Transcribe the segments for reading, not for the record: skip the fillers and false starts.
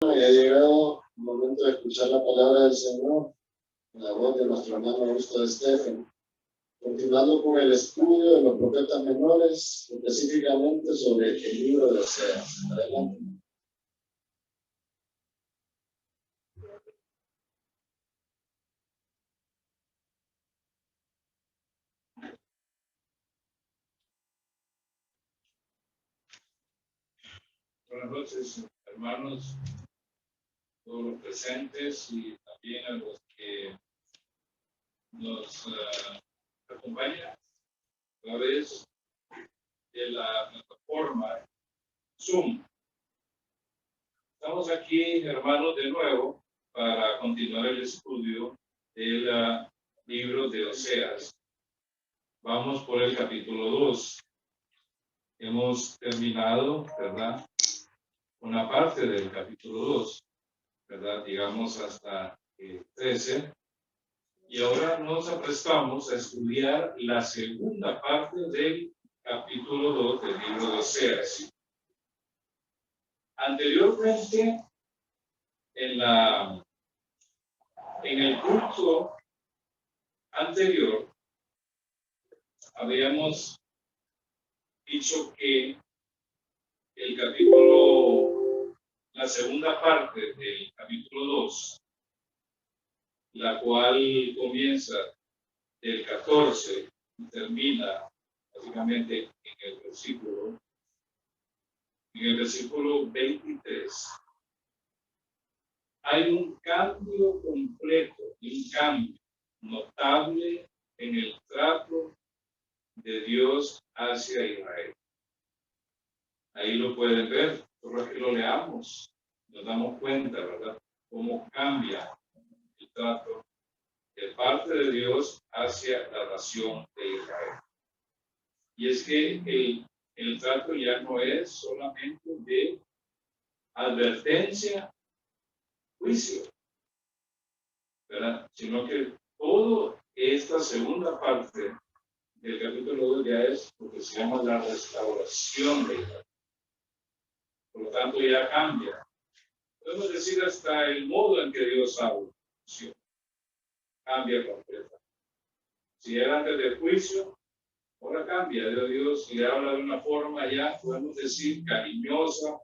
Ya ha llegado el momento de escuchar la palabra del Señor, en la voz de nuestro hermano Augusto Estefan, continuando con el estudio de los profetas menores, específicamente sobre el libro de Oseas. Adelante. Buenas noches, hermanos, todos los presentes y también a los que nos acompañan a través de la plataforma Zoom. Estamos aquí, hermanos, de nuevo para continuar el estudio del libro de Oseas. Vamos por el capítulo 2. Hemos terminado, ¿verdad?, una parte del capítulo 2, ¿verdad?, digamos hasta 13. Y ahora nos aprestamos a estudiar la segunda parte del capítulo 2 del libro de Oseas. Anteriormente, en el culto anterior, habíamos dicho que el capítulo, la segunda parte del capítulo 2, la cual comienza del 14 y termina básicamente en el versículo 23, hay un cambio completo, un cambio notable en el trato de Dios hacia Israel. Ahí lo pueden ver, por que lo leamos, nos damos cuenta, ¿verdad?, cómo cambia el trato de parte de Dios hacia la nación de Israel. Y es que el trato ya no es solamente de advertencia, juicio, ¿verdad?, sino que toda esta segunda parte del capítulo 2 ya es lo que se llama la restauración de Israel. Por lo tanto, ya cambia. Podemos decir hasta el modo en que Dios habla. Cambia completamente. Si era antes del juicio, ahora cambia. Dios le habla de una forma ya, podemos decir, cariñosa,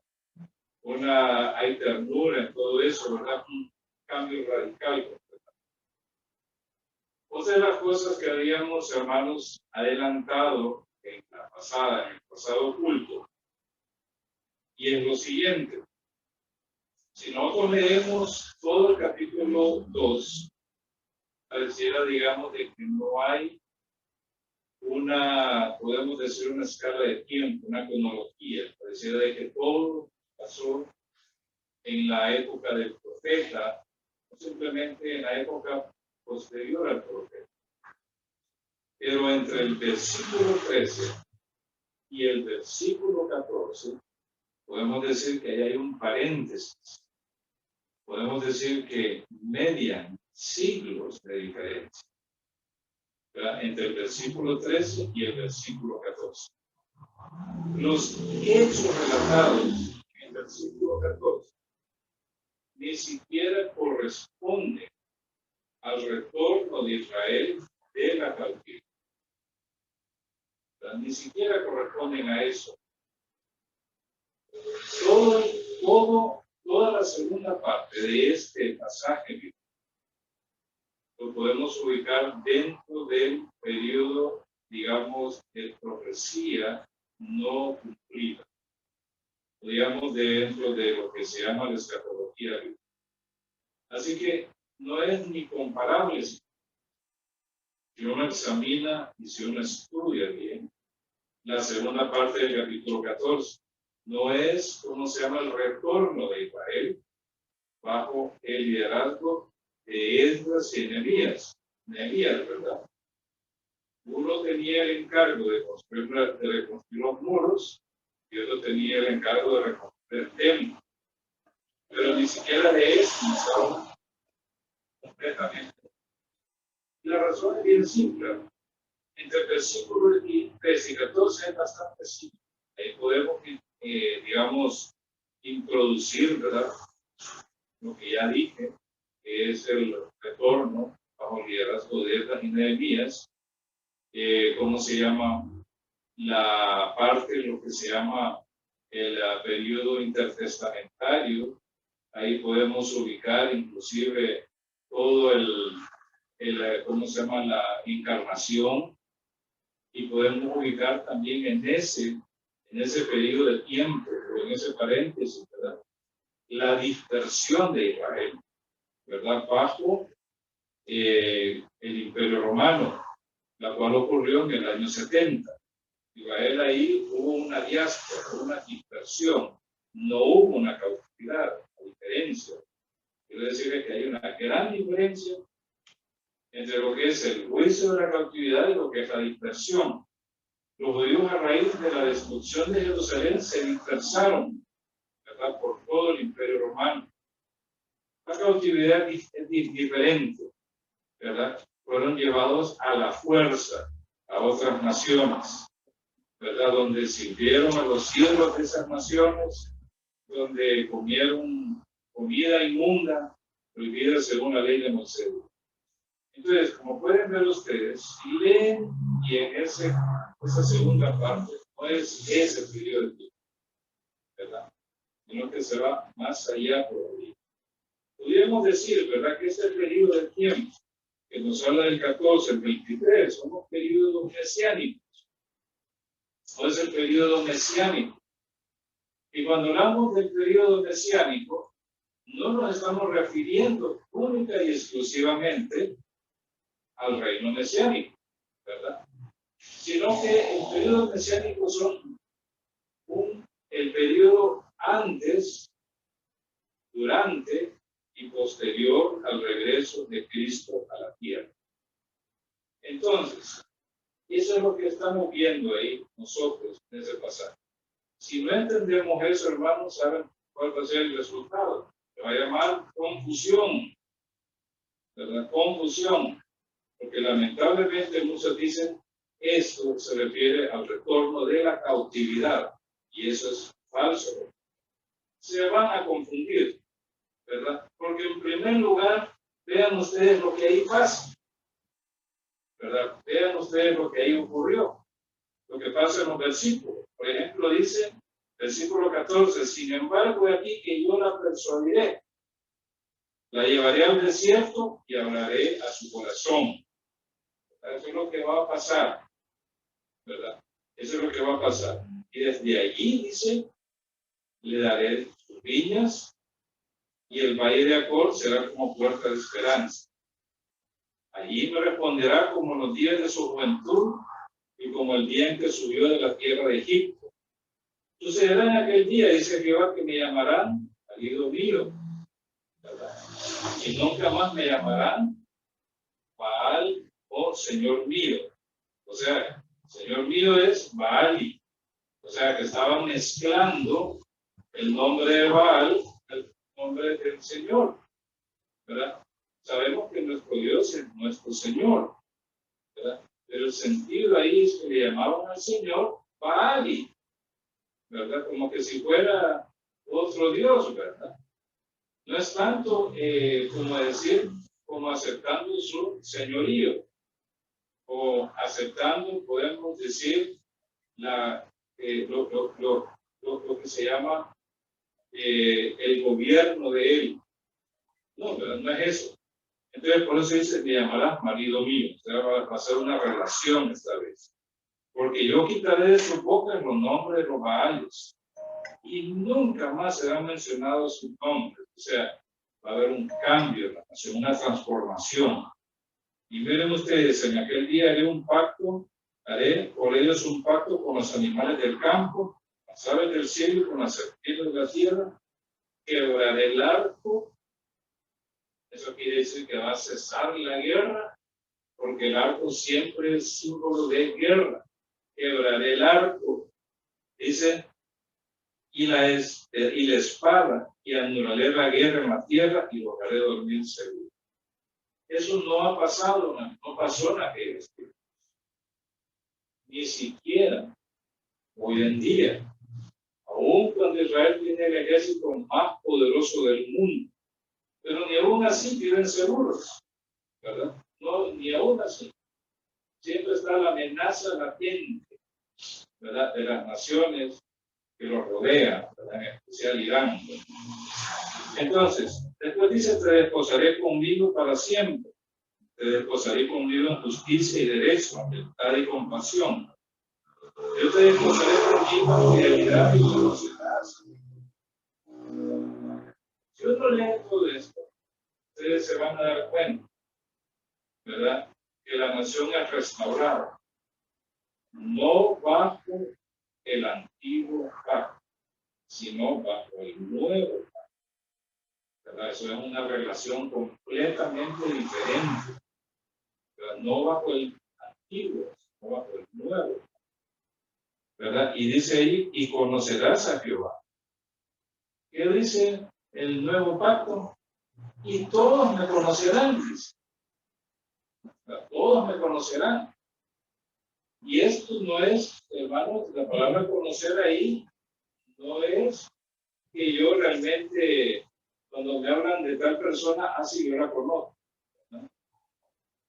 hay ternura en todo eso, ¿verdad? Un cambio radical. Otra de las cosas que habíamos, hermanos, adelantado en el pasado culto, y en lo siguiente, si nosotros leemos todo el capítulo 2, pareciera, digamos, de que no hay podemos decir, una escala de tiempo, una cronología. Pareciera de que todo pasó en la época del profeta, o simplemente en la época posterior al profeta. Pero entre el versículo 13 y el versículo 14, podemos decir que ahí hay un paréntesis. Podemos decir que median siglos de diferencia, ¿verdad?, entre el versículo 13 y el versículo 14. Los hechos relatados en el versículo 14 ni siquiera corresponden al retorno de Israel de la cautividad. Ni siquiera corresponden a eso. Toda la segunda parte de este pasaje lo podemos ubicar dentro del periodo, digamos, de profecía no cumplida. Digamos, dentro de lo que se llama la escatología bíblica. Así que no es ni comparable. Si uno examina y si uno estudia bien la segunda parte del capítulo 14, no es, como se llama, el retorno de Israel bajo el liderazgo de Esdras y Nehemías, ¿verdad? Uno tenía el encargo de reconstruir los muros y otro tenía el encargo de reconstruir el templo. Pero ni siquiera de eso estaban completamente. Y la razón es bien simple. Entre el versículo 13 y 14 es bastante simple. Ahí podemos, digamos, introducir, ¿verdad?, lo que ya dije, que es el retorno bajo el liderazgo de Esdras y Nehemías, ¿cómo se llama? La parte, lo que se llama el periodo intertestamentario. Ahí podemos ubicar inclusive todo ¿cómo se llama? La encarnación, y podemos ubicar también en ese periodo de tiempo, en ese paréntesis, ¿verdad? La dispersión de Israel, ¿verdad? Bajo el Imperio Romano, la cual ocurrió en el año 70. Israel ahí hubo una diáspora, una dispersión, no hubo una cautividad, a diferencia. Quiero decir que hay una gran diferencia entre lo que es el juicio de la cautividad y lo que es la dispersión. Los judíos, a raíz de la destrucción de Jerusalén, se dispersaron, ¿verdad?, por todo el Imperio Romano. La cautividad es diferente, ¿verdad? Fueron llevados a la fuerza a otras naciones, ¿verdad? Donde sirvieron a los ídolos de esas naciones, donde comieron comida inmunda, prohibida según la ley de Moisés. Entonces, como pueden ver ustedes, si leen, y en esa segunda parte no es ese periodo de tiempo, ¿verdad? Sino que se va más allá por ahí. Podríamos decir, ¿verdad?, que este periodo de tiempo que nos habla del 14 al 23 son los periodos mesiánicos. No es el periodo mesiánico. Y cuando hablamos del periodo mesiánico, no nos estamos refiriendo única y exclusivamente al reino mesiánico, ¿verdad? Sino que el periodo mesiánico son el periodo antes, durante y posterior al regreso de Cristo a la tierra. Entonces, eso es lo que estamos viendo ahí nosotros en ese pasaje. Si no entendemos eso, hermanos, ¿saben cuál va a ser el resultado? Se va a llamar confusión, ¿verdad? Confusión. Porque lamentablemente muchos dicen, esto se refiere al retorno de la cautividad. Y eso es falso. Se van a confundir, ¿verdad? Porque en primer lugar, vean ustedes lo que ahí pasa, ¿verdad? Vean ustedes lo que ahí ocurrió, lo que pasa en los versículos. Por ejemplo, dice, versículo 14, sin embargo, de aquí que yo la persuadiré, la llevaré al desierto y hablaré a su corazón. Eso es lo que va a pasar, ¿verdad? Eso es lo que va a pasar. Y desde allí, dice, le daré sus viñas y el valle de Acor será como puerta de esperanza. Allí me responderá como los días de su juventud y como el día en que subió de la tierra de Egipto. Sucederá en aquel día, dice Jehová, que me llamarán marido mío, ¿verdad? Y nunca más me llamarán Baal o Señor mío. O sea, Señor mío es Baali. O sea, que estaban mezclando el nombre de Baal, el nombre del Señor, ¿verdad? Sabemos que nuestro Dios es nuestro Señor, ¿verdad? Pero el sentido ahí es que le llamaban al Señor Baali, ¿verdad? Como que si fuera otro Dios, ¿verdad? No es tanto como decir, como aceptando su señorío, o aceptando, podemos decir, lo que se llama el gobierno de él. No, ¿verdad? No es eso. Entonces, por eso dice, me llamarás marido mío. O sea, va a ser una relación esta vez. Porque yo quitaré de su boca los nombres de los Baales. Y nunca más serán mencionados sus nombres. O sea, va a haber un cambio en la nación, una transformación. Y miren ustedes, en aquel día haré un pacto, haré por ellos un pacto con los animales del campo, las aves del cielo y con las serpientes de la tierra. Quebraré el arco. Eso quiere decir que va a cesar la guerra, porque el arco siempre es símbolo de guerra. Quebraré el arco, dice, y la espada, y anularé la guerra en la tierra y lo haré dormir seguro. Eso no ha pasado, no pasó en aquellos tiempos. Ni siquiera hoy en día, aún cuando Israel tiene el ejército más poderoso del mundo, Pero ni aún así viven seguros, ¿verdad? No, ni aún así. Siempre está la amenaza latente, ¿verdad? De las naciones que los rodean, ¿verdad? En especial Irán. Entonces, después dice, te desposaré conmigo para siempre. Te desposaré conmigo en justicia y derecho, en verdad y compasión. Yo te desposaré conmigo en fidelidad y conocerás. Si uno lee todo esto, ustedes se van a dar cuenta, ¿verdad? Que la nación es restaurada, no bajo el antiguo pacto, sino bajo el nuevo pacto, ¿verdad? Eso es una relación completamente diferente, ¿verdad? No bajo el antiguo, sino bajo el nuevo, ¿verdad? Y dice ahí, y conocerás a Jehová. ¿Qué dice el nuevo pacto? Y todos me conocerán, dice. Todos me conocerán. Y esto no es, hermanos, la palabra conocer ahí no es que yo realmente, cuando me hablan de tal persona, así yo la conozco, ¿no?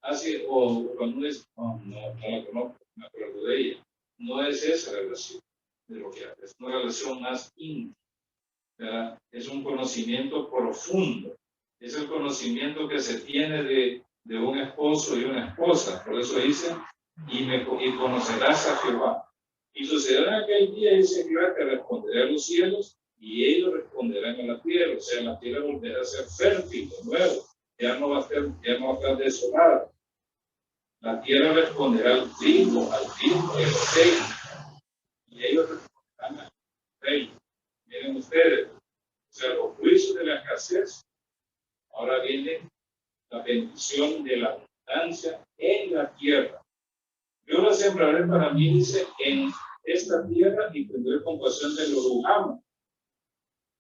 Así, o cuando uno dice, no la conozco, me acuerdo de ella. No es esa relación de lo que hace, es una relación más íntima, ¿verdad? Es un conocimiento profundo, es el conocimiento que se tiene de un esposo y una esposa. Por eso dice, y conocerás a Jehová. Y sucederá en aquel día, dice Jehová, que responderé a los cielos y ellos responderán a la tierra. O sea, la tierra volverá a ser fértil de nuevo, ya no va a estar desolada. La tierra responderá al trigo y al aceite, y ellos responderán al rey. Miren ustedes, o sea, los juicios de la escasez, ahora viene la bendición de la abundancia en la tierra. Yo la sembraré para mí, dice, en esta tierra y tendré compasión de los Ruhama.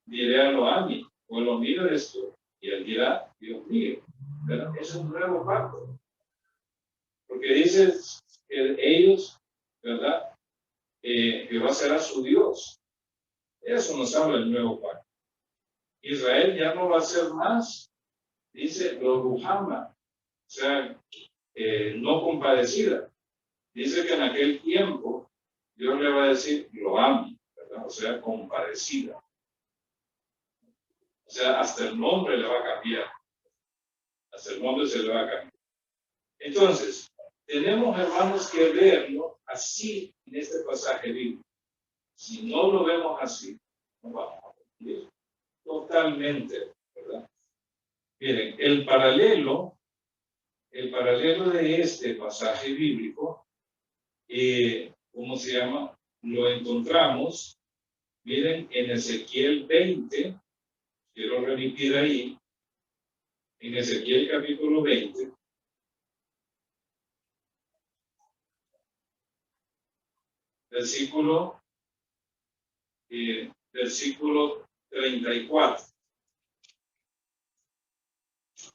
Diré a Loami, o lo mire esto, y él dirá, Dios mío, ¿verdad? Es un nuevo pacto. Porque dice que ellos, ¿verdad? Jehová será su Dios. Eso nos habla el nuevo pacto. Israel ya no va a ser más, dice, los Ruhama, o sea, no compadecida. Dice que en aquel tiempo Dios le va a decir, lo amo, ¿verdad? O sea, compadecida. O sea, hasta el nombre le va a cambiar. Hasta el nombre se le va a cambiar. Entonces, tenemos, hermanos, que verlo así en este pasaje bíblico. Si no lo vemos así, no vamos a entender totalmente, ¿verdad? Miren, el paralelo de este pasaje bíblico, ¿cómo se llama? Lo encontramos, miren, en Ezequiel 20, quiero remitir ahí, en Ezequiel capítulo 20, versículo 34.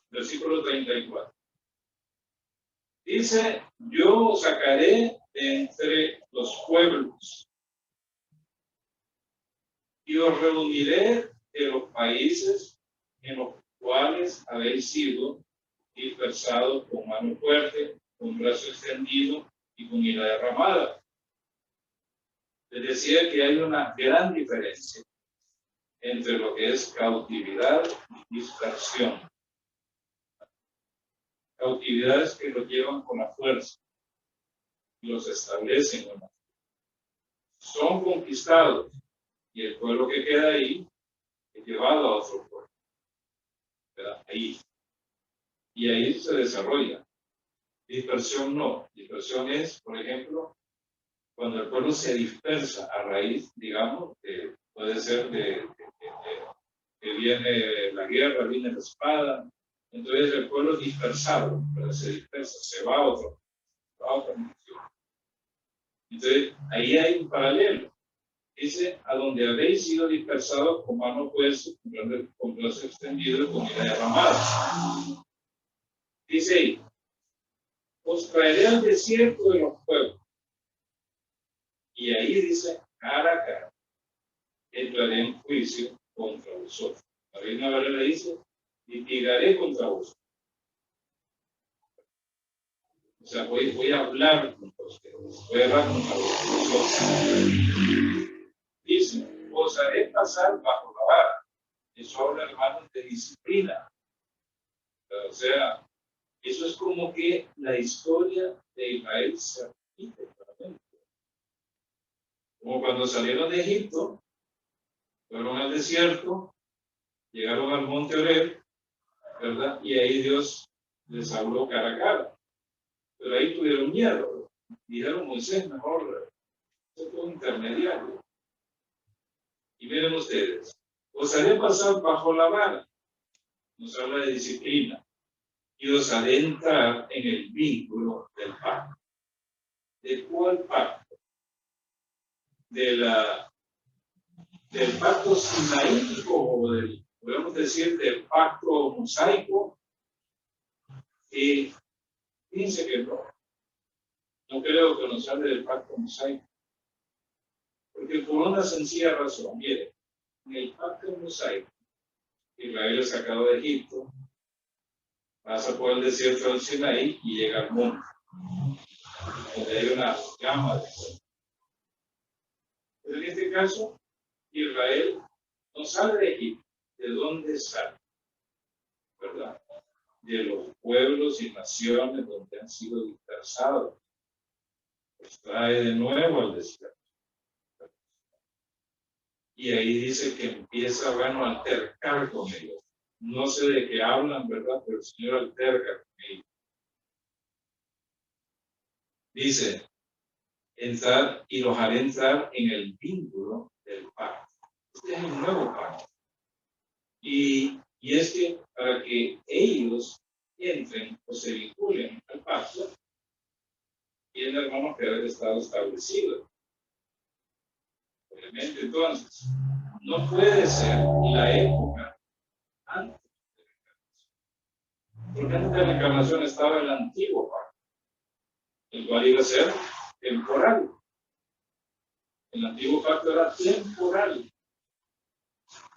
Versículo 34. Dice, yo os sacaré de entre los pueblos y os reuniré de los países en los cuales habéis sido dispersados con mano fuerte, con brazo extendido y con ira derramada. Les decía que hay una gran diferencia entre lo que es cautividad y dispersión. Cautividades que los llevan con la fuerza y los establecen con la fuerza. Son conquistados y el pueblo que queda ahí es llevado a otro pueblo. ¿Verdad? Ahí. Y ahí se desarrolla. Dispersión no. Dispersión es, por ejemplo, cuando el pueblo se dispersa a raíz, digamos, puede ser que viene la guerra, viene la espada. Entonces el pueblo es dispersado, pero se dispersa, se va a otra nación. Entonces ahí hay un paralelo. Dice, a donde habéis sido dispersados con mano fuerza, con brazo extendido y con ira derramada. Dice ahí, os traeré al desierto de los pueblos. Y ahí dice, cara a cara, entraré en juicio contra vosotros. La Reina Valera dice, litigaré contra vos. O sea, voy a hablar contra ustedes, voy a hablar contra vosotros. Dice, os haré pasar bajo la vara. Eso habla, hermanos, de disciplina. O sea, eso es como que la historia de Israel se repite. Como cuando salieron de Egipto, fueron al desierto, llegaron al monte Oreb, ¿verdad? Y ahí Dios les habló cara a cara. Pero ahí tuvieron miedo. Dijeron, Moisés, mejor ser un intermediario. Y miren ustedes, os haré pasar bajo la vara. Nos habla de disciplina. Y os haré entrar en el vínculo del pacto. ¿De cuál pacto? Del pacto sinaítico, o podemos decir del pacto mosaico. Y fíjense que no creo que nos hable del pacto mosaico. Porque por una sencilla razón, miren, en el pacto mosaico, Israel es sacado de Egipto, pasa por el desierto del Sinaí y llega al monte, donde hay una llama de fuego. Pero en este caso, Israel no sale de Egipto. ¿De dónde sale? ¿Verdad? De los pueblos y naciones donde han sido dispersados. Los trae de nuevo al desierto. Y ahí dice que empieza, bueno, a altercar con ellos. No sé de qué hablan, ¿verdad? Pero el Señor alterca con ellos. Dice, entrar y los haré entrar en el vínculo del pacto. Este es el nuevo pacto. Y es que para que ellos entren o se vinculen al pacto, tiene, hermanos, que haber estado establecido. Obviamente, entonces, no puede ser la época antes de la encarnación. Porque antes de la encarnación estaba el antiguo pacto, el cual iba a ser temporal. El antiguo pacto era temporal.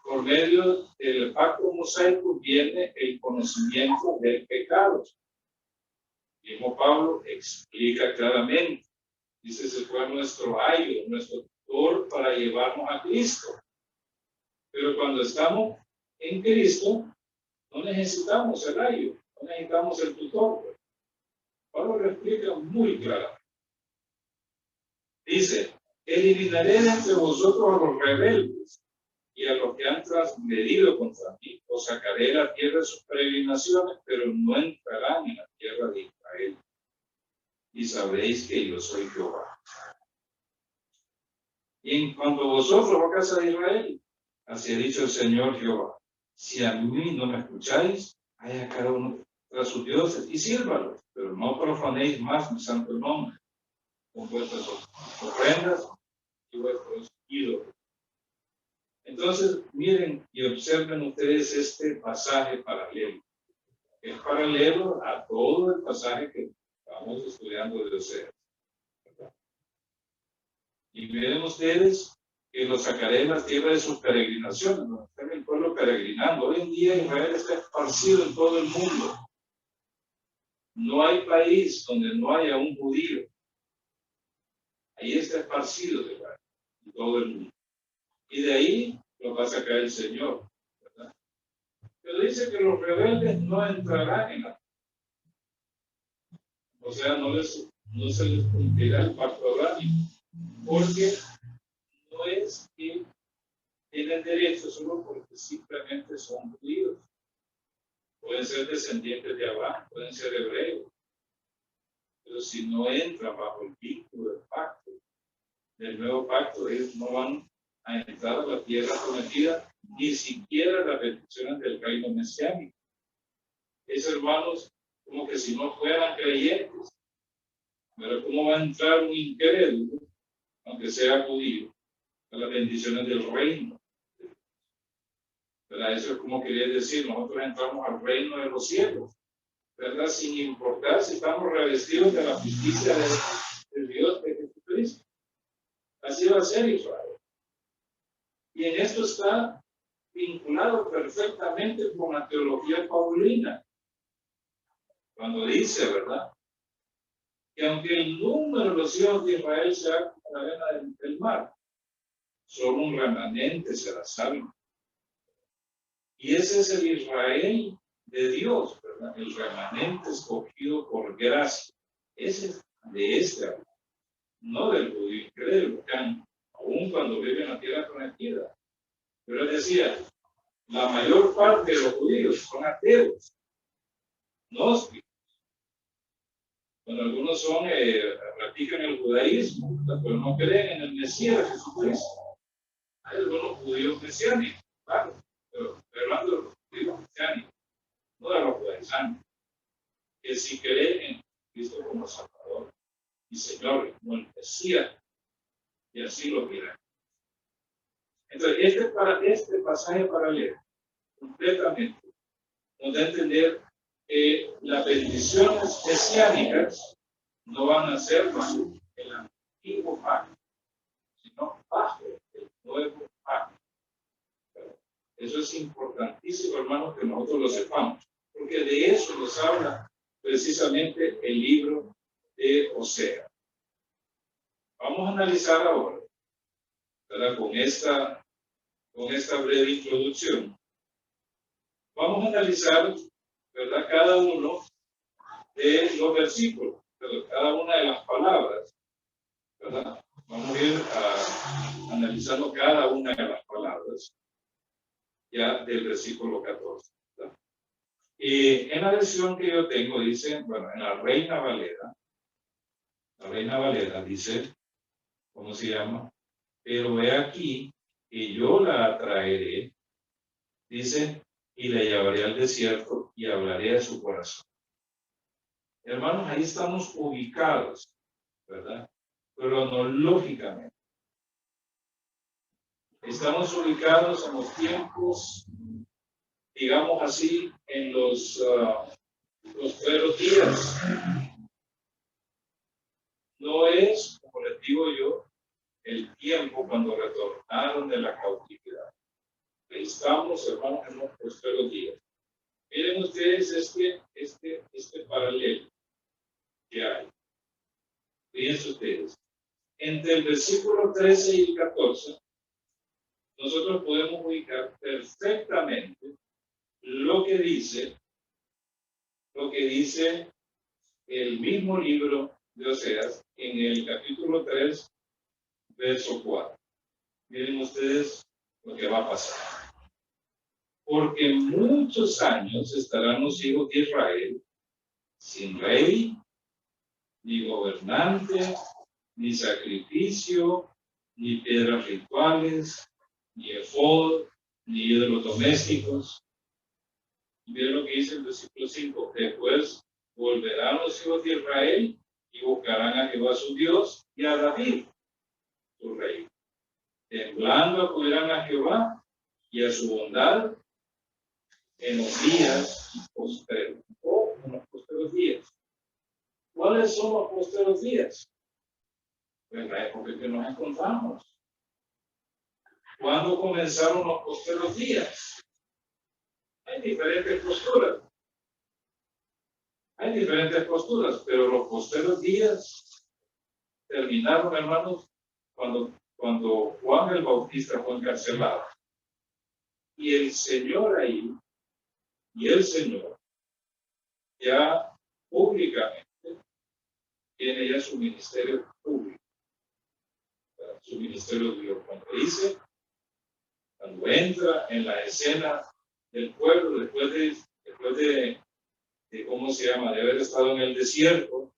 Por medio del pacto mosaico viene el conocimiento del pecado. Mismo Pablo explica claramente. Dice, ese fue nuestro ayo, nuestro tutor para llevarnos a Cristo. Pero cuando estamos en Cristo, no necesitamos el ayo, no necesitamos el tutor. Pablo lo explica muy claramente. Dice, eliminaré de entre vosotros a los rebeldes y a los que han transgredido contra mí. Os sacaré de la tierra de sus peregrinaciones, pero no entrarán en la tierra de Israel. Y sabréis que yo soy Jehová. Y en cuanto a vosotros, oh casa de Israel, así ha dicho el Señor Jehová, si a mí no me escucháis, haya cada uno tras sus dioses y sírvalos, pero no profanéis más mi santo nombre con vuestras ofrendas y vuestros ídolos. Entonces, miren y observen ustedes este pasaje paralelo. Es paralelo a todo el pasaje que estamos estudiando de Oseas. Y miren ustedes que los sacaré de la tierra de sus peregrinaciones, donde está el pueblo peregrinando. Hoy en día Israel está esparcido en todo el mundo. No hay país donde no haya un judío. Ahí está esparcido Israel, en todo el mundo. Y de ahí lo va a sacar el Señor, ¿verdad? Pero dice que los rebeldes no entrarán en la... O sea, no se les cumplirá el pacto abrámico, porque no es que tienen derecho solo porque simplemente son judíos. Pueden ser descendientes de Abraham, pueden ser hebreos, pero si no entran bajo el vínculo del pacto, del nuevo pacto, ellos no van a entrar a la tierra prometida, ni siquiera las bendiciones del reino mesiánico. Es, hermanos, como que si no fueran creyentes. Pero ¿cómo va a entrar un incrédulo, aunque sea judío, a las bendiciones del reino? ¿Verdad? Eso es como quería decir, nosotros entramos al reino de los cielos, ¿verdad? Sin importar si estamos revestidos de la justicia de Dios, de Jesucristo. Así va a ser Israel. Y en esto está vinculado perfectamente con la teología paulina. Cuando dice, ¿verdad?, que aunque el número de los hijos de Israel sea como la arena del mar, solo un remanente será salvo. Y ese es el Israel de Dios, ¿verdad? El remanente escogido por gracia. Ese es de este, no del judío incrédulo, que aún cuando vive en la tierra prometida. Pero él decía, la mayor parte de los judíos son ateos, gnósticos. Bueno, algunos son, practican el judaísmo, pero no creen en el Mesías Jesucristo. Hay algunos judíos mesiánicos, claro, pero hablando de los judíos mesiánicos, no de los judaizantes, que sí creen en Cristo como Salvador y Señor, como el Mesías, y así lo miran. Entonces, este pasaje paralelo, completamente, nos da a entender que las bendiciones mesiánicas no van a ser bajo el antiguo pacto, sino bajo el nuevo pacto. Eso es importantísimo, hermanos, que nosotros lo sepamos, porque de eso nos habla precisamente el libro de Osea. Vamos a analizar ahora, ¿verdad? Con esta breve introducción, vamos a analizar, ¿verdad?, cada uno de los versículos, ¿verdad?, cada una de las palabras, ¿verdad? Vamos a ir analizando cada una de las palabras ya del versículo 14. ¿verdad? Y en la versión que yo tengo dice, bueno, en la Reina Valera dice, ¿cómo se llama? Pero he aquí que yo la atraeré, dice, y la llevaré al desierto y hablaré a su corazón. Hermanos, ahí estamos ubicados, ¿verdad? Cronológicamente. Estamos ubicados en los tiempos, digamos así, en los primeros días. No es, como les digo yo, el tiempo cuando retornaron de la cautividad. Estamos, hermanos, en los primeros días. Miren ustedes este paralelo que hay. Fíjense ustedes. Entre el versículo 13 y el 14, nosotros podemos ubicar perfectamente lo que dice el mismo libro de Oseas en el capítulo 3, verso 4. Miren ustedes lo que va a pasar. Porque muchos años estarán los hijos de Israel sin rey, ni gobernante, ni sacrificio, ni piedras rituales, ni efod, ni ídolos domésticos. Miren lo que dice el versículo 5. Después volverán los hijos de Israel y buscarán a Jehová su Dios y a David, su rey. Temblando acudirán a Jehová y a su bondad en los días posteros, o en los posteros días. ¿Cuáles son los posteros días? En la época que nos encontramos. ¿Cuándo comenzaron los posteros días? Hay diferentes posturas. Pero los posteros días terminaron, hermanos, cuando Juan el Bautista fue encarcelado. Y el Señor ya públicamente tiene ya su ministerio público, su ministerio de Dios. Cuando entra en la escena del pueblo, después de ¿cómo se llama?, de haber estado en el desierto,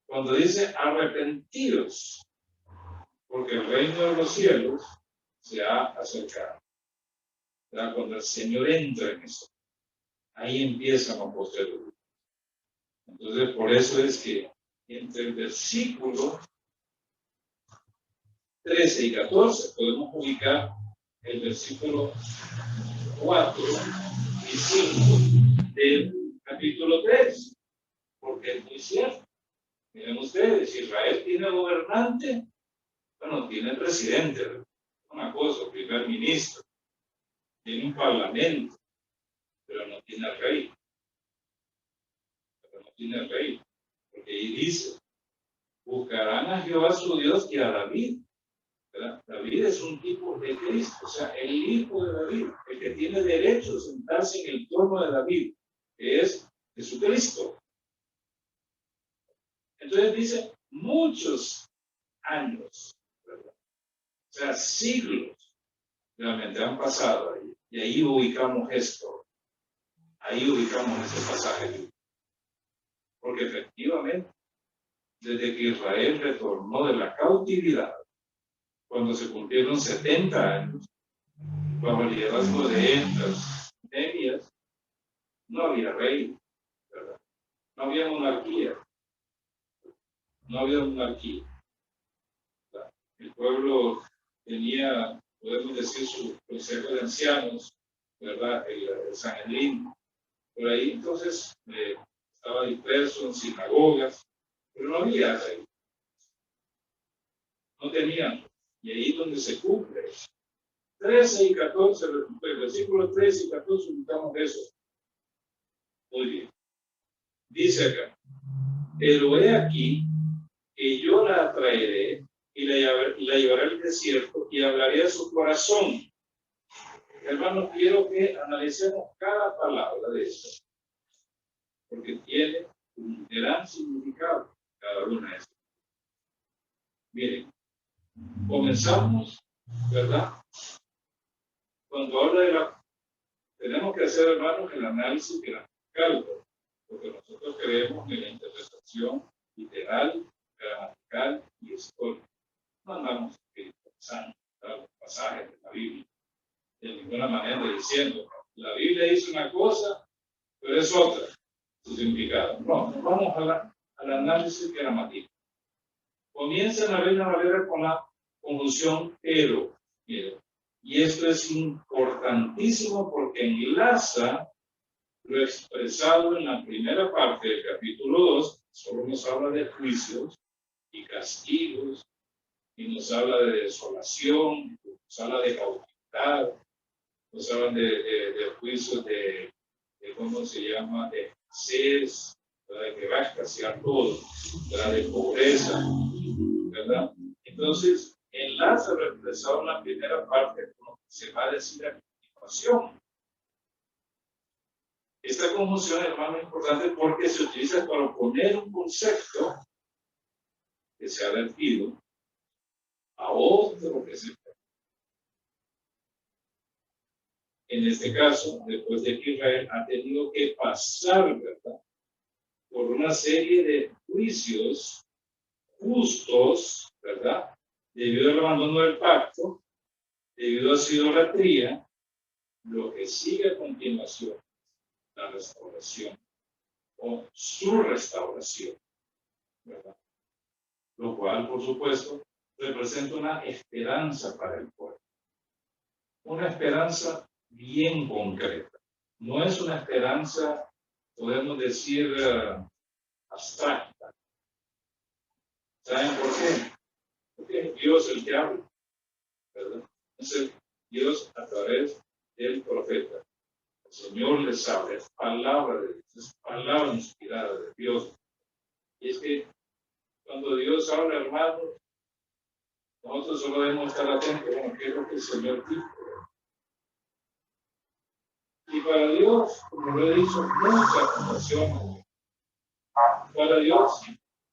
cuando dice arrepentidos, porque el reino de los cielos se ha acercado. ¿Verdad? Cuando el Señor entra en eso, ahí empiezan los posteros. Entonces, por eso es que entre el versículo 13 y 14 podemos ubicar el versículo 4 y 5 del capítulo 3, porque es muy cierto. Miren ustedes, Israel tiene gobernante, bueno, tiene presidente, una cosa, primer ministro, tiene un parlamento, pero no tiene rey. Pero no tiene rey. Porque ahí dice, buscarán a Jehová su Dios y a David. ¿Verdad? David es un tipo de Cristo, o sea, el hijo de David, el que tiene derecho a sentarse en el trono de David, que es Jesucristo. Entonces dice, muchos años, ¿verdad? O sea, siglos realmente han pasado ahí. Y ahí ubicamos esto. Ahí ubicamos ese pasaje. Porque efectivamente, desde que Israel retornó de la cautividad, cuando se cumplieron 70 años, bajo el liderazgo de estas etnias, no había rey, ¿verdad? No había monarquía. No había monarquía. ¿Verdad? El pueblo tenía, podemos decir, su consejo de ancianos, ¿verdad? El Sanedrín. Por ahí entonces estaba disperso en sinagogas, pero no había rey. No tenían. Y ahí es donde se cumple. 13 y 14, versículos 13 y 14, buscamos eso. Muy bien. Dice acá, pero he aquí que yo la atraeré y la llevaré al desierto y hablaré a su corazón. Hermanos, quiero que analicemos cada palabra de esto, porque tiene un gran significado cada una de estas. Miren, comenzamos, ¿verdad? Cuando habla de la... Tenemos que hacer, hermanos, el análisis gramatical, porque nosotros creemos en la interpretación literal, gramatical y histórica. No andamos pensando los pasajes de la Biblia de ninguna manera diciendo la Biblia dice una cosa, pero es otra su significado. No, vamos al análisis gramatical. Comienza en la Reina Valera con la conjunción pero. Miren, y esto es importantísimo porque enlaza lo expresado en la primera parte del capítulo 2, solo nos habla de juicios y castigos, y nos habla de desolación, nos habla de cautividad, nos hablan de juicios de cómo se llama, de escasez, ¿verdad? Que va a escasear todo, ¿verdad? De pobreza, ¿verdad? Entonces, enlaza lo expresado en la primera parte con lo que se va a decir a continuación. Esta conjunción, hermano, es importante porque se utiliza para poner un concepto que se ha vertido a otro que se... En este caso, después de que Israel ha tenido que pasar, ¿verdad?, por una serie de juicios justos, ¿verdad?, debido al abandono del pacto, debido a su idolatría, lo que sigue a continuación, la restauración, o su restauración, ¿verdad? Lo cual, por supuesto, representa una esperanza para el pueblo. Una esperanza bien concreta. No es una esperanza, podemos decir, abstracta. ¿Saben por qué? Porque es Dios el que habla, ¿verdad? Es Dios a través del profeta. El Señor les habla, es palabra de Dios, es palabra inspirada de Dios. Y es que cuando Dios habla, hermano, nosotros solo debemos estar atentos, bueno, ¿qué es lo que el Señor dijo? Y para Dios, como lo he dicho, muchas ocasiones, para Dios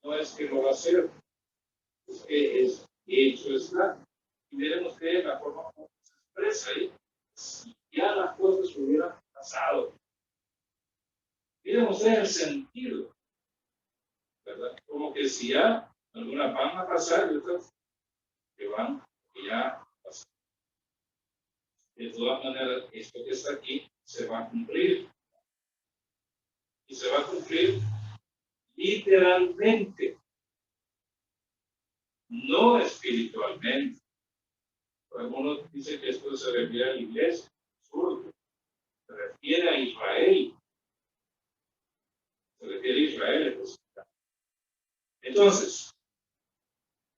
no es que lo va a hacer, es que es hecho está. Y veremos que la forma como se expresa ahí, si ya las cosas hubieran pasado. Miren ustedes el sentido, ¿verdad? Como que si ya algunas van a pasar y otras que van, que ya pasan. De todas maneras, esto que está aquí se va a cumplir. Y se va a cumplir literalmente, no espiritualmente. Algunos dicen que esto se refiere a la iglesia, absurdo. Se refiere a Israel. Se refiere a Israel. Entonces,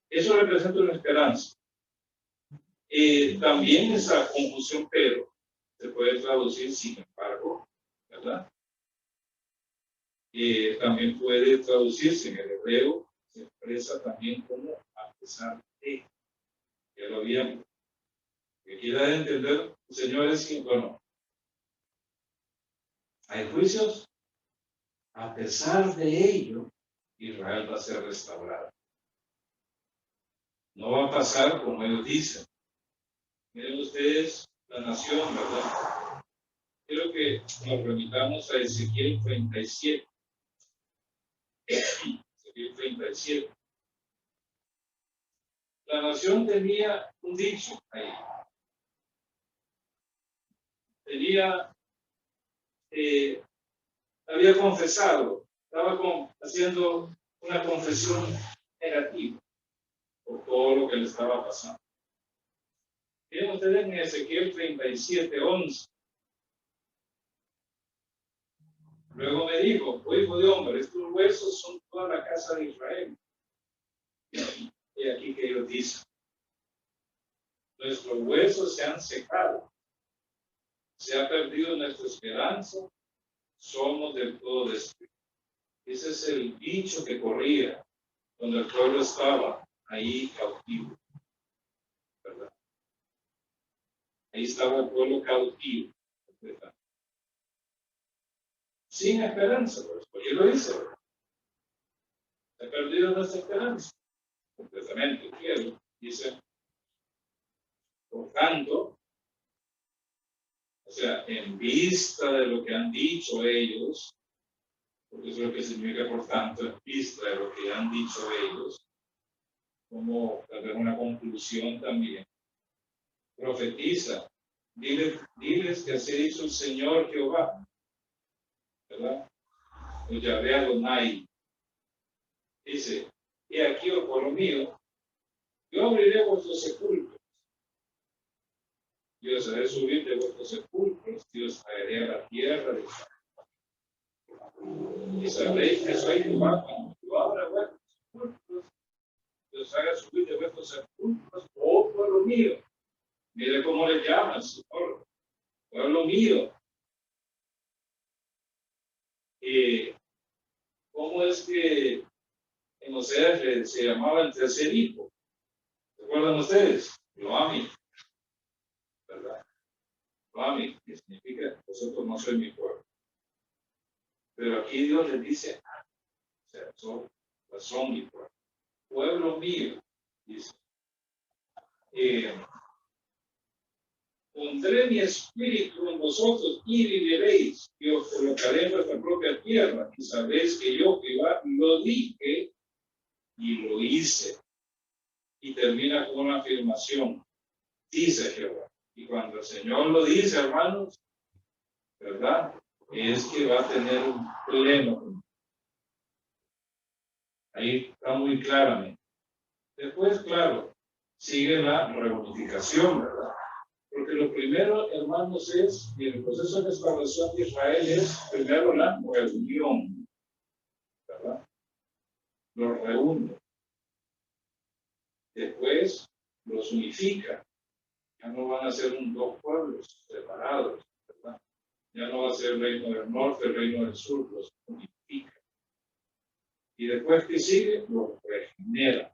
eso representa una esperanza. También esa confusión, pero se puede traducir sin embargo, ¿verdad? También puede traducirse en el hebreo, se expresa también como a pesar de, ya lo habíamos. Que quiera entender, señores, bueno, hay juicios, a pesar de ello, Israel va a ser restaurado. No va a pasar como ellos dicen. Miren ustedes la nación, ¿verdad? Quiero que nos remitamos a Ezequiel 37. Ezequiel 37. La nación tenía un dicho ahí. Tenía, había confesado, estaba haciendo una confesión negativa por todo lo que le estaba pasando. Miren ustedes en Ezequiel 37:11. Luego me dijo, hijo de hombre, estos huesos son toda la casa de Israel. Y aquí que ellos dicen, nuestros huesos se han secado, se ha perdido nuestra esperanza, somos del todo destruidos. Ese es el dicho que corría donde el pueblo estaba ahí cautivo, ¿verdad? Ahí estaba el pueblo cautivo, ¿verdad? Sin esperanza, porque lo dice, ¿verdad? Se ha perdido nuestra esperanza, completamente. Dice, por tanto, o sea, en vista de lo que han dicho ellos, porque eso es lo que significa por tanto, en vista de lo que han dicho ellos, como tal vez una conclusión también, profetiza, diles que así hizo el Señor Jehová, ¿verdad? O Yahvé Adonai. Dice, y aquí, oh pueblo mío, yo abriré vuestros sepulcros, yo os haré subir de vuestros sepulcros, y os traeré a la tierra de Israel. Y sabréis que soy Jehová cuando yo abra vuestros sepulcros, y os haga subir de vuestros sepulcros, oh pueblo mío. Mire cómo le llama el Señor, pueblo mío. ¿Cómo es que en Oseas se llamaba el tercer hijo? ¿Recuerdan ustedes? Loami, ¿verdad? Loami, que significa, vosotros no sois mi pueblo. Pero aquí Dios les dice, o sea, son mi pueblo. Pueblo mío, dice. Pondré mi espíritu en vosotros y viviréis, y os colocaré en vuestra propia tierra, y sabéis que yo, Jehová, lo dije y lo hice. Y termina con una afirmación, dice Jehová. Y cuando el Señor lo dice, hermanos, ¿verdad? Es que va a tener un pleno. Ahí está muy claramente. Después, claro, sigue la reunificación, ¿verdad? Porque lo primero, hermanos, es, y el proceso de restauración de Israel es primero la reunión, ¿verdad? Los reúne. Después los unifica. Ya no van a ser dos pueblos separados, ¿verdad? Ya no va a ser el reino del norte, el reino del sur, los unifica. Y después que sigue, los regenera.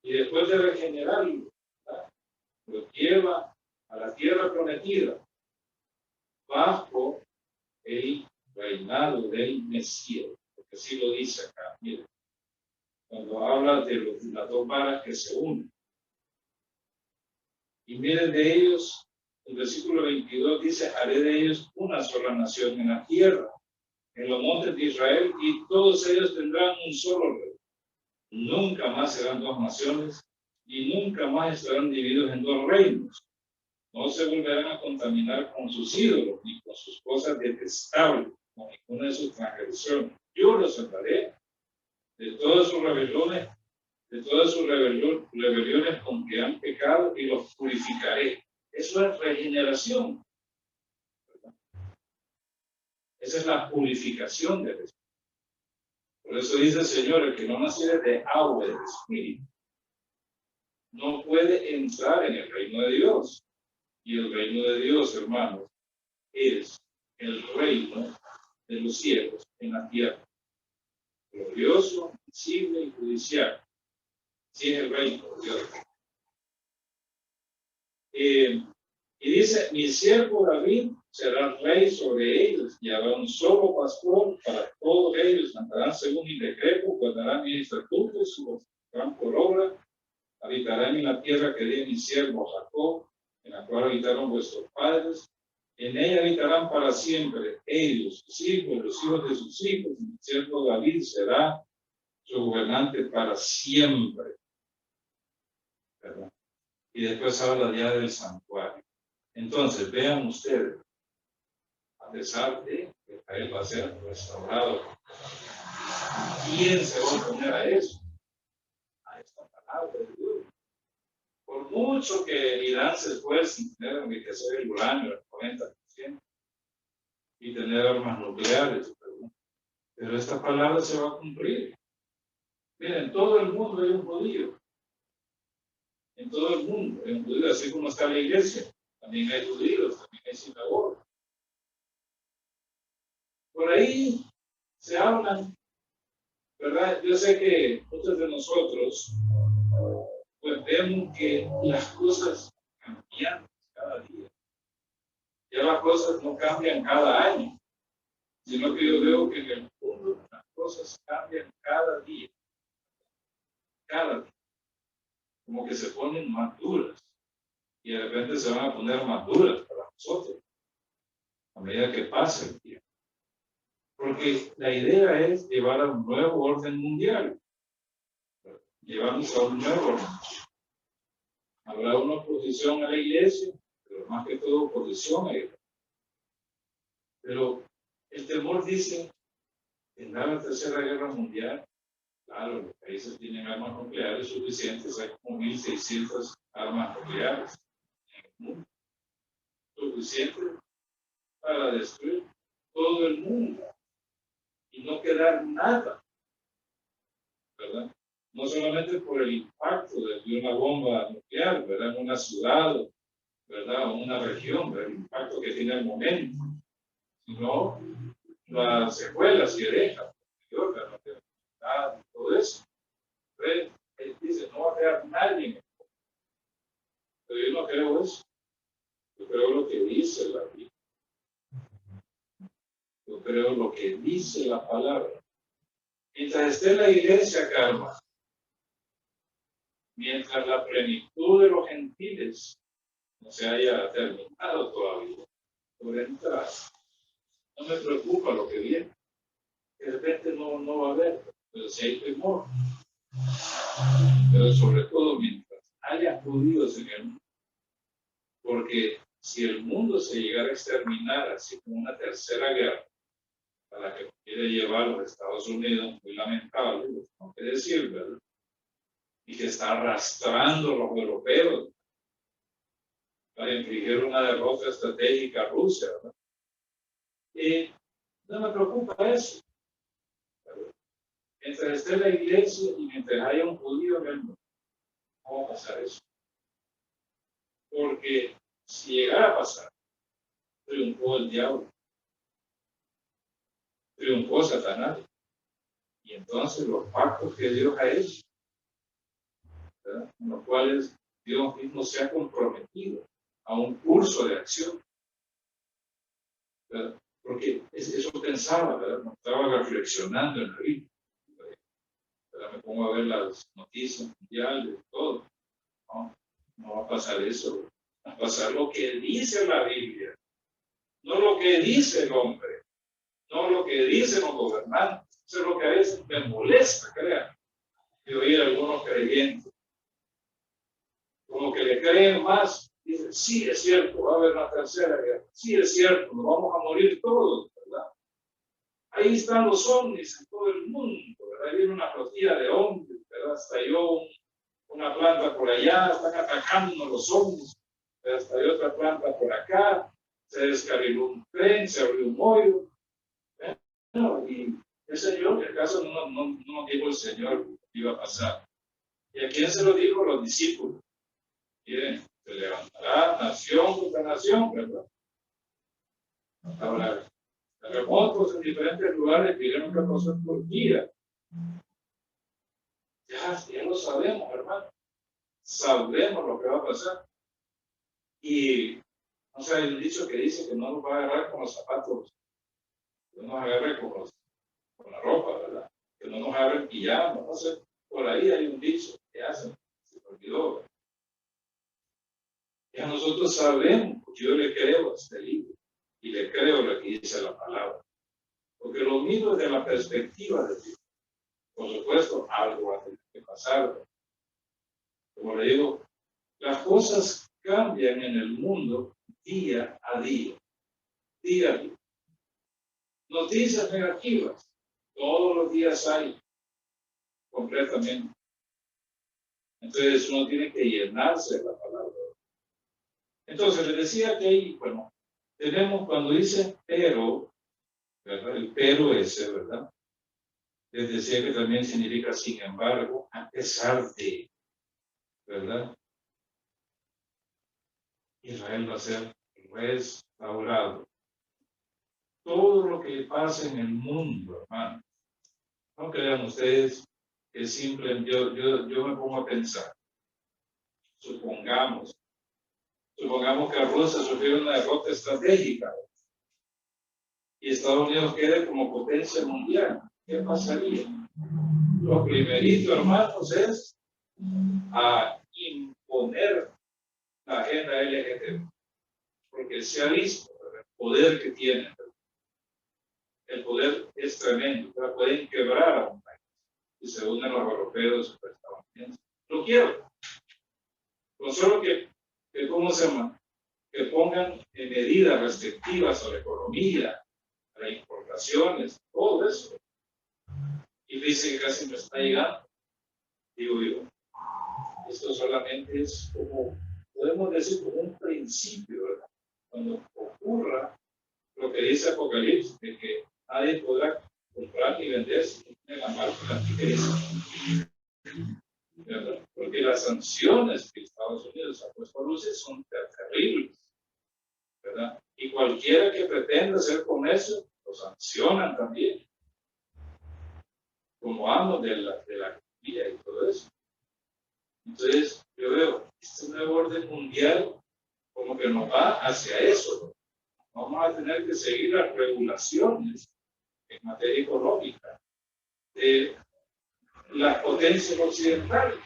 Y después de regenerarlo, ¿verdad? Los lleva a la tierra prometida, bajo el reinado del Mesías, porque así lo dice acá, miren, cuando habla de las dos varas que se unen. Y miren de ellos, el versículo 22 dice, haré de ellos una sola nación en la tierra, en los montes de Israel, y todos ellos tendrán un solo rey. Nunca más serán dos naciones, y nunca más estarán divididos en dos reinos. No se volverán a contaminar con sus ídolos, ni con sus cosas detestables, con ninguna de sus transgresiones. Yo los salvaré de todas sus rebeliones, rebeliones con que han pecado, y los purificaré. Eso es regeneración, ¿verdad? Esa es la purificación del Espíritu. Por eso dice el Señor, el que no naciere de agua y del Espíritu no puede entrar en el reino de Dios. Y el reino de Dios, hermanos, es el reino de los cielos en la tierra. Glorioso, visible y judicial. Sí, es el reino de Dios. Y dice, mi siervo David será rey sobre ellos, y habrá un solo pastor para todos ellos, andarán según mi decreto, guardarán mis estatutos, y los harán por obra, habitarán en la tierra que di a mi siervo Jacob, en la cual habitaron vuestros padres, en ella habitarán para siempre ellos, sus hijos, los hijos de sus hijos, y mi siervo David será su gobernante para siempre. ¿Verdad? Y después habla ya del santuario. Entonces, vean ustedes, a pesar de que Israel va a ser restaurado, ¿quién se va a oponer a eso? A esta palabra de Dios. Por mucho que Irán se esfuerce en tener enriquecer el uranio al 90% y tener armas nucleares, pero esta palabra se va a cumplir. Miren, en todo el mundo hay un judío. En todo el mundo hay un judío, así como está la iglesia. También hay judíos, también hay sinagogas. Por ahí se hablan, ¿verdad? Yo sé que muchos de nosotros pues vemos que las cosas cambian cada día. Ya las cosas no cambian cada año, sino que yo veo que en el mundo las cosas cambian cada día. Cada día. Como que se ponen más duras. Y de repente se van a poner más duras para nosotros a medida que pase el tiempo. Porque la idea es llevar a un nuevo orden mundial. Llevamos a un nuevo orden. Habrá una oposición a la iglesia, pero más que todo oposición a ella. Pero el temor dice, tendrá la tercera guerra mundial. Claro, los países tienen armas nucleares suficientes, hay como 1.600 armas nucleares en el mundo. Suficiente para destruir todo el mundo y no quedar nada, ¿verdad? No solamente por el impacto de una bomba nuclear, ¿verdad? En una ciudad, ¿verdad? O una región, ¿verdad? El impacto que tiene el momento, sino las secuelas que deja, la todo eso. Él dice, no va a quedar nadie. Pero yo no creo eso. Yo creo lo que dice la Biblia. Yo creo lo que dice la palabra. Mientras esté la iglesia, Carlos, mientras la plenitud de los gentiles no se haya terminado todavía, por entrar, no me preocupa lo que viene. De repente no va a haber, pero si hay temor. Pero sobre todo mientras haya judíos en el mundo. Porque si el mundo se llegara a exterminar así como una tercera guerra, a la que quiere llevar los Estados Unidos, muy lamentable, lo tengo que decir, ¿verdad? Y que está arrastrando a los europeos para infligir una derrota estratégica a Rusia, ¿verdad? Y no me preocupa eso. ¿Verdad? Mientras esté la iglesia y mientras haya un judío en el mundo, no va a pasar eso. Porque si llegara a pasar, triunfó el diablo, triunfó Satanás. Y entonces los pactos que Dios ha hecho, ¿verdad? En los cuales Dios mismo se ha comprometido a un curso de acción, ¿verdad? Porque eso pensaba, ¿verdad? No estaba reflexionando en la Biblia, ¿verdad? Me pongo a ver las noticias mundiales, todo. No va a pasar eso, va a pasar lo que dice la Biblia, no lo que dice el hombre, no lo que dicen los gobernantes. Eso es lo que a veces me molesta, crean, de oír a algunos creyentes, como que le creen más. Dicen, sí, es cierto, va a haber una tercera guerra. Sí, es cierto, nos vamos a morir todos, ¿verdad? Ahí están los ovnis en todo el mundo, ¿verdad? Ahí viene una flotilla de ovnis, ¿verdad? Estalló una planta por allá, están atacando los ovnis, estalló otra planta por acá, se descarriló un tren, se abrió un hoyo. No, y el Señor, en el caso no dijo el Señor que iba a pasar. ¿Y a quién se lo dijo? Los discípulos. Miren, Se levantará nación contra nación, ¿verdad? Ahora, terremotos en diferentes lugares vieron que pasó en Turquía. Ya lo sabemos, hermano. Sabemos lo que va a pasar. Y, o sea, hay un dicho que dice que no nos va a agarrar con los zapatos, que no nos agarre con la ropa, ¿verdad? Que no nos agarre en pijama, no sé. Por ahí hay un dicho que hacen, se me olvidó. Ya nosotros sabemos, porque yo le creo a este libro y le creo lo que dice la palabra. Porque lo miro desde la perspectiva de Dios. Por supuesto, algo va a tener que pasar. Como le digo, las cosas cambian en el mundo día a día. Día a día. Noticias negativas, todos los días hay, completamente. Entonces uno tiene que llenarse de la palabra. Entonces les decía que ahí, bueno, tenemos cuando dice pero, ¿verdad? El pero ese, ¿verdad? Les decía que también significa sin embargo, a pesar de, ¿verdad? Israel va a ser restaurado. Todo lo que pasa en el mundo, hermano, no crean ustedes que simplemente yo me pongo a pensar. Supongamos que Rusia sufrió una derrota estratégica y Estados Unidos quede como potencia mundial. ¿Qué pasaría? Lo primerito, hermanos, es a imponer la agenda LGTB, porque se ha visto el poder que tiene. El poder es tremendo, pueden quebrar a un país y se unen los europeos y los estadounidenses. Lo quiero. Con solo que ¿cómo se llama? Que pongan medidas restrictivas a la economía, a las importaciones, todo eso. Y dice que casi no está llegando. Digo yo, esto solamente es como, podemos decir, como un principio, ¿verdad? Cuando ocurra lo que dice Apocalipsis, de que nadie podrá comprar ni vender si no tiene la marca de la anticristo. ¿Verdad? Porque las sanciones que Estados Unidos ha puesto a Rusia son terribles, ¿verdad? Y cualquiera que pretenda hacer comercio, lo sancionan también, como amo de la economía y todo eso. Entonces, yo veo, este nuevo orden mundial como que nos va hacia eso. Vamos a tener que seguir las regulaciones en materia económica de las potencias occidentales.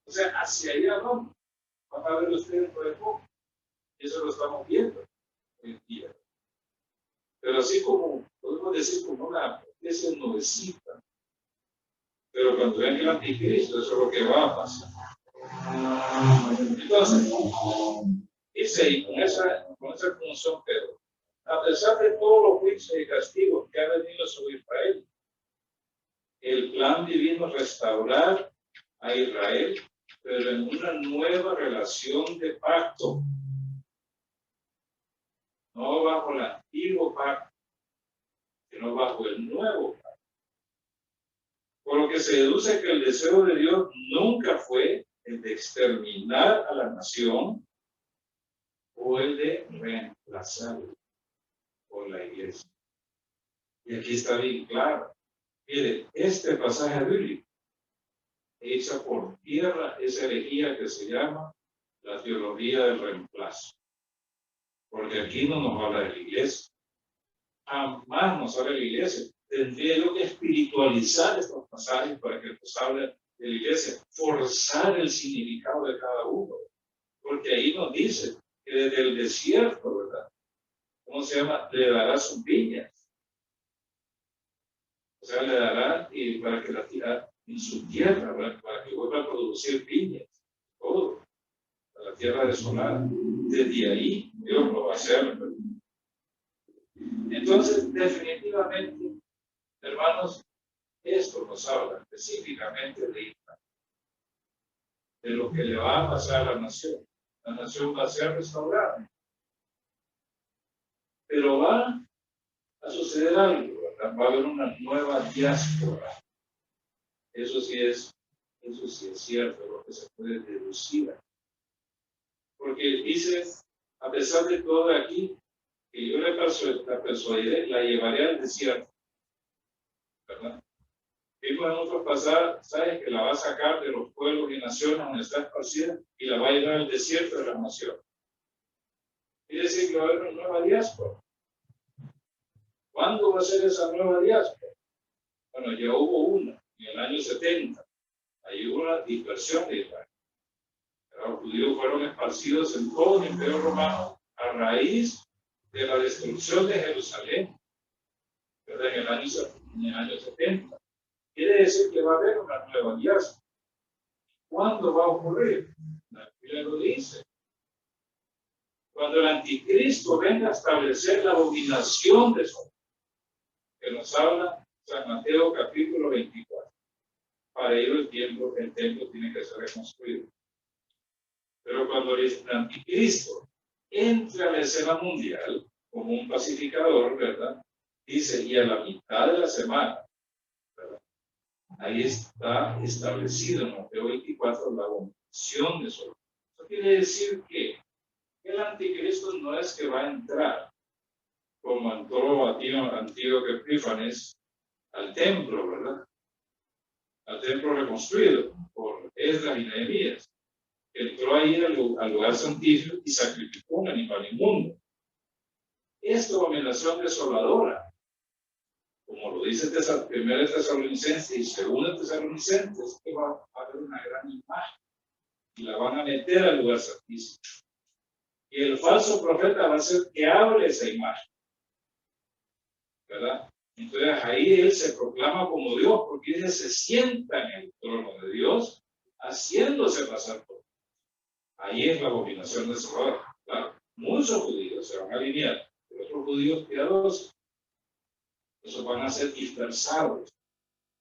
O sea, hacia allá vamos. Van a ver ustedes por el poco. Eso lo estamos viendo hoy en día. Pero así como, podemos decir, como una especie de nubecita. Pero cuando venga el anticristo, eso es lo que va a pasar. Entonces, dice ahí, con esa función, pero a pesar de todos los juicios y castigos que ha venido sobre Israel, el plan divino es restaurar a Israel, pero en una nueva relación de pacto, no bajo el antiguo pacto, sino bajo el nuevo pacto. Por lo que se deduce que el deseo de Dios nunca fue el de exterminar a la nación o el de reemplazarla por la iglesia. Y aquí está bien claro. Mire, este pasaje bíblico echa por tierra esa herejía que se llama la teología del reemplazo. Porque aquí no nos habla de la iglesia. Jamás nos habla de la iglesia. Tendría yo que espiritualizar estos pasajes para que nos hable de la iglesia, forzar el significado de cada uno. Porque ahí nos dice que desde el desierto, ¿verdad? ¿Cómo se llama? Le dará sus viñas. O sea, le dará y para que la tira en su tierra, ¿verdad? Para que vuelva a producir viñas. Todo. A la tierra desolada. Desde ahí Dios lo va a hacer, ¿verdad? Entonces, definitivamente, hermanos, esto nos habla específicamente de Israel, de lo que le va a pasar a la nación. La nación va a ser restaurada. Pero va a suceder algo, ¿verdad? Va a haber una nueva diáspora. Eso sí es cierto, lo que se puede deducir. Porque dice, a pesar de todo aquí, que yo la persuadiré, la llevaré al desierto, ¿verdad? Vimos en otros pasajes que la va a sacar de los pueblos y naciones donde está esparcida y la va a llevar al desierto de las naciones. Quiere decir que va a haber una nueva diáspora. ¿Cuándo va a ser esa nueva diáspora? Bueno, ya hubo una, en el año 70. Ahí hubo una dispersión de Israel. Los judíos fueron esparcidos en todo el Imperio Romano a raíz de la destrucción de Jerusalén, ¿verdad? En el año 70. Quiere decir que va a haber una nueva diáspora. ¿Cuándo va a ocurrir? La Biblia lo dice. Cuando el anticristo venga a establecer la abominación de Sodoma, que nos habla San Mateo capítulo 24. Para ello el templo tiene que ser reconstruido. Pero cuando el anticristo entra a la escena mundial como un pacificador, ¿verdad? Dice, y a la mitad de la semana, ¿verdad? Ahí está establecido en Mateo 24 la abominación de Sodoma. Eso quiere decir que el anticristo no es que va a entrar como entró Antíoco Epífanes al templo, ¿verdad? Al templo reconstruido por Esdras y Nehemías. Entró ahí al lugar santísimo y sacrificó un animal inmundo. Esta abominación desoladora, como lo dice 1 Tesalonicenses y 2 Tesalonicenses, que va a haber una gran imagen y la van a meter al lugar santísimo. Y el falso profeta va a ser que hable esa imagen, ¿verdad? Entonces ahí él se proclama como Dios, porque él se sienta en el trono de Dios, haciéndose pasar por. Ahí es la abominación desoladora. Claro, muchos judíos se van a alinear, pero otros judíos piadosos, esos van a ser dispersados.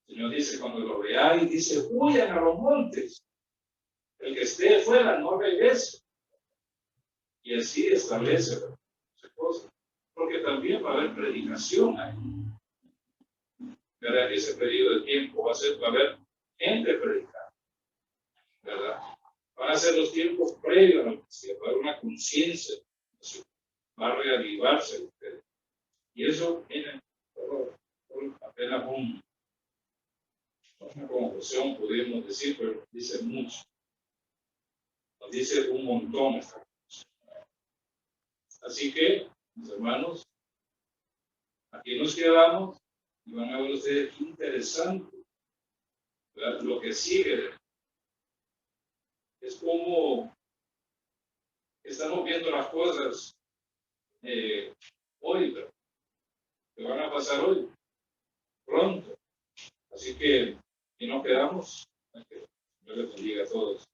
El Señor dice, cuando lo veáis, dice, huyan a los montes. El que esté fuera no regrese. Y así establece las cosas. Porque también va a haber predicación ahí. ¿Verdad? Ese periodo de tiempo va a haber gente predicando. ¿Verdad? Van a ser los tiempos previos a la Mesías, va a haber una conciencia, va a reavivarse ustedes. Y eso, miren, apenas una conclusión, podríamos decir, pero nos dice mucho. Nos dice un montón esta cosa. Así que, mis hermanos, aquí nos quedamos y van a ver ustedes qué interesante, ¿verdad? Lo que sigue. Es como estamos viendo las cosas hoy, ¿verdad? Que van a pasar hoy, pronto. Así que, y nos quedamos, que Dios les bendiga a todos.